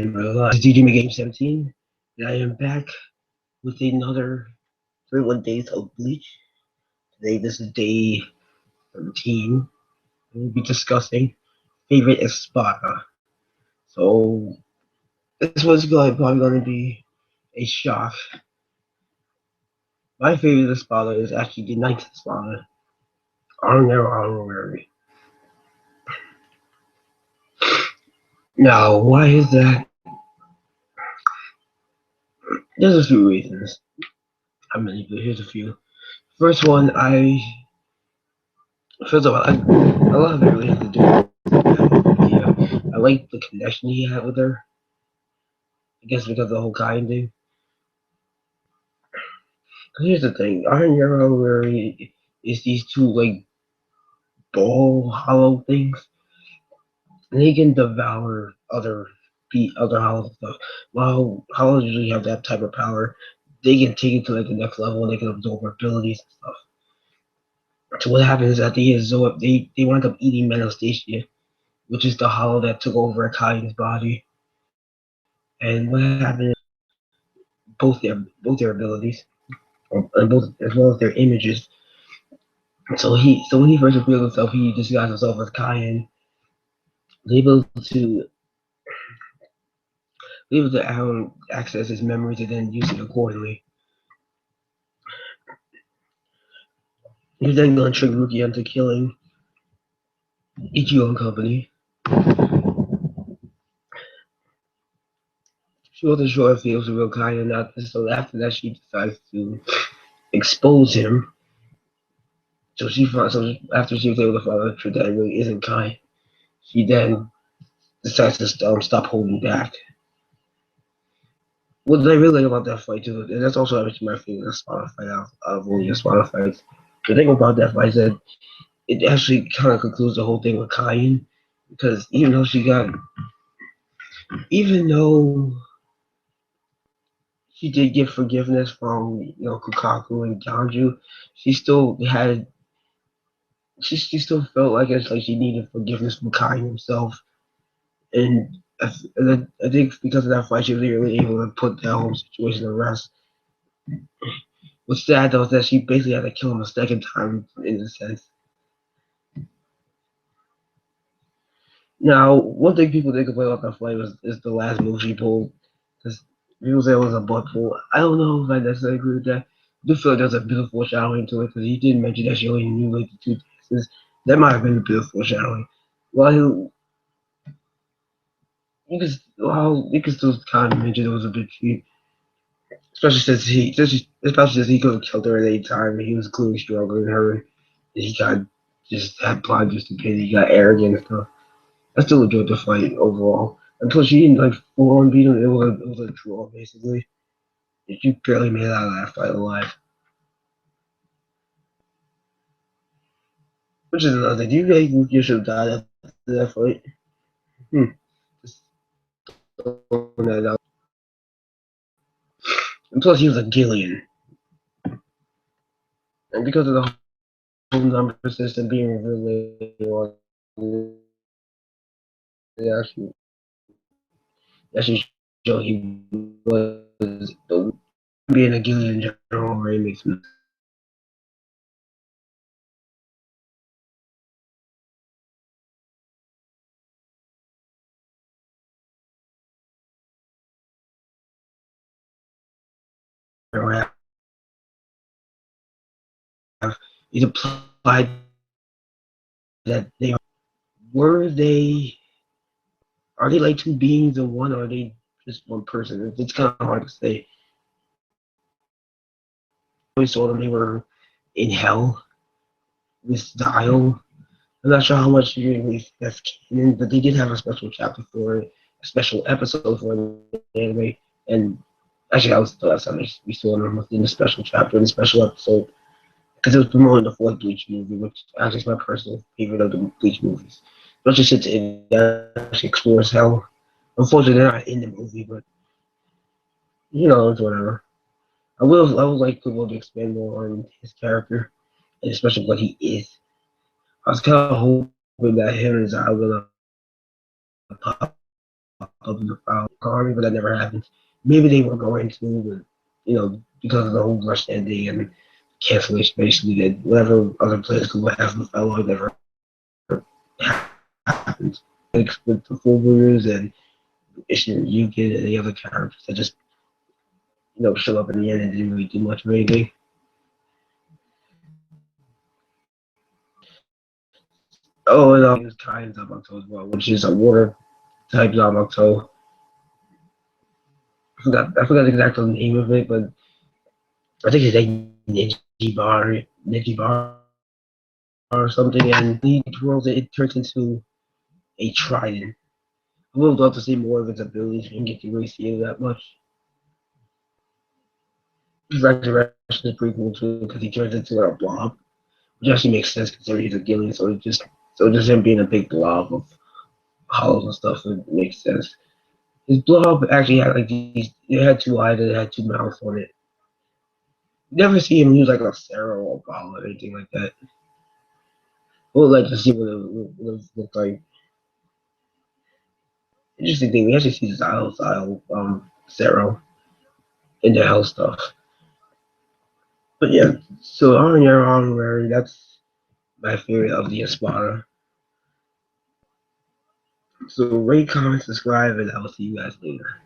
in real life. This is DJ Game 17, and I am back with another 31 days of Bleach. Today, this is day 13. We'll be discussing favorite Espada. So, this one's probably going to be a shock. My favorite Espada is actually the ninth Espada, Honorary. Now, why is that? There's a few reasons. How many? But here's a few. First one, first of all, a lot of it really has to do with I like the connection he had with her. I guess because of the whole kind thing. Cause here's the thing, Iron Arrow where is these two like ball hollow things, and they can devour other hollow stuff. While hollows usually have that type of power, they can take it to like the next level and they can absorb abilities and stuff. So what happens is at the end, they wind up eating Metastasia, which is the hollow that took over Akai's body. And what happened is both their abilities, and both as well as their images. So when he first revealed himself, he disguised himself as Kyan, able to access his memories and then use it accordingly. He's then going to trick Rukia into killing Ichigo and company. She wasn't sure if he was a real Kyan or not, so after that she decides to expose him. So after she was able to find out that it really isn't Kyan, she then decides to stop holding back. What I really like about that fight too, and that's also actually my favorite Espada fight out of all the Espada fights. The thing about that fight is that it actually kind of concludes the whole thing with Kaien, because even though she did get forgiveness from Kukaku and Ganju, she still had she still felt like it's like she needed forgiveness from Kaien himself, and I think because of that fight, she was really able to put that whole situation to rest. What's sad though is that she basically had to kill him a second time in a sense. Now, one thing people did complain about that fight is the last move she pulled. Because people say it was a butt pull. I don't know if I necessarily agree with that. I do feel like there's a bit of foreshadowing to it because he did mention that she only knew like the two dances. That might have been a bit of foreshadowing. While you can still kind of mention it was a bit cheap, especially since he could have killed her at any time and he was clearly stronger than her. And he got just had blind just in case he got arrogant and stuff. I still enjoyed the fight overall. Until she didn't like full on beat him, it was a draw basically. She barely made it out of that fight alive. Which is another thing. Do you think you should have died after that fight? Hmm. Just throwing that out. And plus, he was a Gillian, and because of the whole number system being revealed later on, it actually showed he was being a Gillian in general already makes sense. It applied that were they are they like two beings in one, or are they just one person? It's kind of hard to say. We saw them; they were in hell with Dial. I'm not sure how much really that's canon, but they did have a special chapter for it, a special episode for the anime. And actually, I was the last time we saw them within the special chapter and the special episode because it was promoting the fourth Bleach movie, which actually is my personal favorite of the Bleach movies. Especially since it actually explores hell. Unfortunately, they're not in the movie, but it's whatever. I would like people to expand more on his character, and especially what he is. I was kind of hoping that him and Zai were gonna pop up in the foul army, but that never happened. Maybe they were going to, but because of the whole rush ending and cancellation, basically, that whatever other players could have in the foul line never happened. Like with the full Warriors and Ishii Yukin and the other characters that just show up in the end and didn't really do much of anything. Oh, and there's Kai Zamato as well, which is a water type Zamato. I forgot the exact name of it, but I think it's like Nijibar or something. And he twirls it, it turns into a trident. I would love to see more of its abilities. We didn't get to really see it that much. Resurrection is pretty cool too because he turns into a blob, which actually makes sense considering he's a Gillian. So just him being a big blob of hollows and stuff, it makes sense. His blob actually had like these. It had two eyes and it had two mouths on it. You never see him use like a Pharaoh or ball or anything like that. I would like to see what it looked like. Interesting thing, we actually see style Zero in the hell stuff. But yeah, so on your honorary, that's my favorite of the Espada. So rate, comment, subscribe, and I will see you guys later.